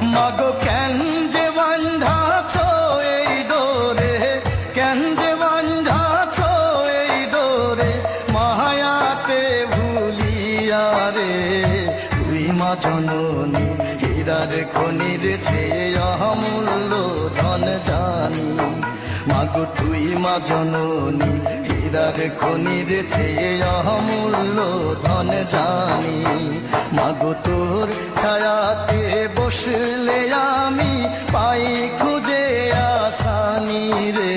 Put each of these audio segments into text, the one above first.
মাগো কেন যে বান্ধাছ এই ডোরে, কেন যে বান্ধাছ এই ডোরে, মায়াতে ভুলিয়া রে। তুই মা জননী হীরার খনির চেয়ে অমূল্য ধন জানি। মাগো তুই মা জননী হীরার খনির চেয়ে অমূল্য ধন জানি। মাগো তোর ছায়াতে বসলে আমি পাই খুঁজে আসানি রে।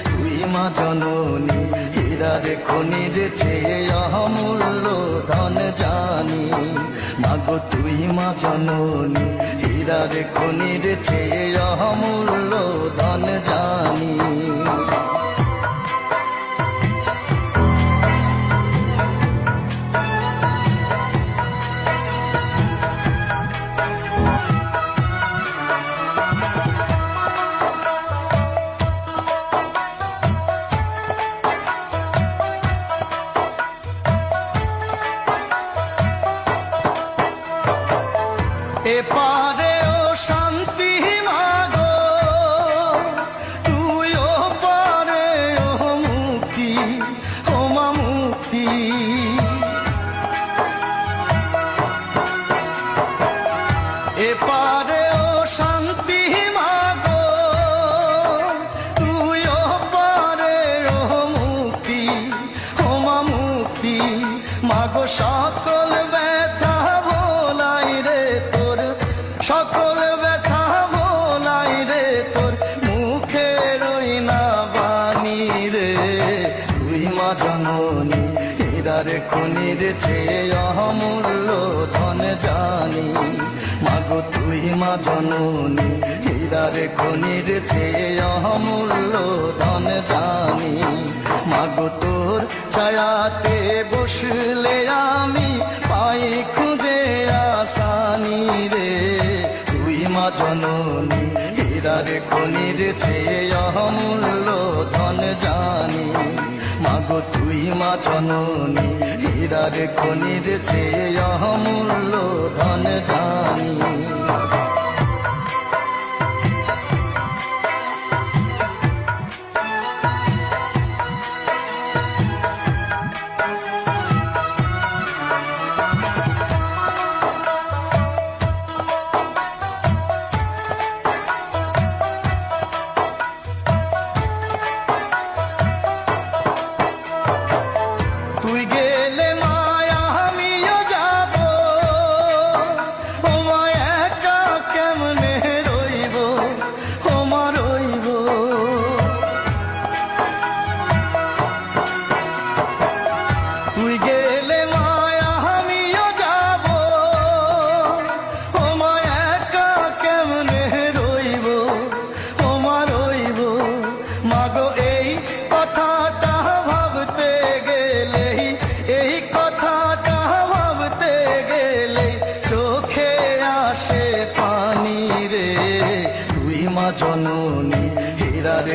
তুই মা জননী হীরার খনির চেয়ে অমূল্য ধন জানি। মাগো তুই মা জননী হীরার খনির চেয়ে অমূল্য ধন জানি। এপারে ও শান্তি মাগো, তুই ও পারে ও মুক্তি, ও মা মুক্তি। এপারে ও শান্তি মাগো, তুই ও পারে ও মুক্তি, ও মা মুক্তি। মাগো সকল ব্যথা ভোলাই রে তোর, সকল ব্যথা ভোলাই রে তোর মুখের ওই না বাণী রে। তুই মা জননী হীরার খনির চেয়ে অমূল্য ধন জানি। মাগো তুই মা জননী হীরার খনির চেয়ে অমূল্য ধন জানি। মাগো তোর ছায়াতে বসলে আমি পাই খুঁজে আসানি রে। তুই মা জননী হীরার খনির চেয়ে অমূল্য ধন জানি। মাগো তুই মা জননী হীরার খনির চেয়ে অমূল্য ধন জানি। তুই গেলে মায়া আমিও যাব, ও মায়া একা কেমনে রইব, ও মা রইব। তুই গেলে মায়া আমিও যাব, ও মায়া একা কেমনে রইব, ও মা রইব। মাগো এই কথাটা ভাবতে গেলে, এই কথাটা ভাবতে গেলে চোখে আসে পানি রে। তুই মা জননী হীরার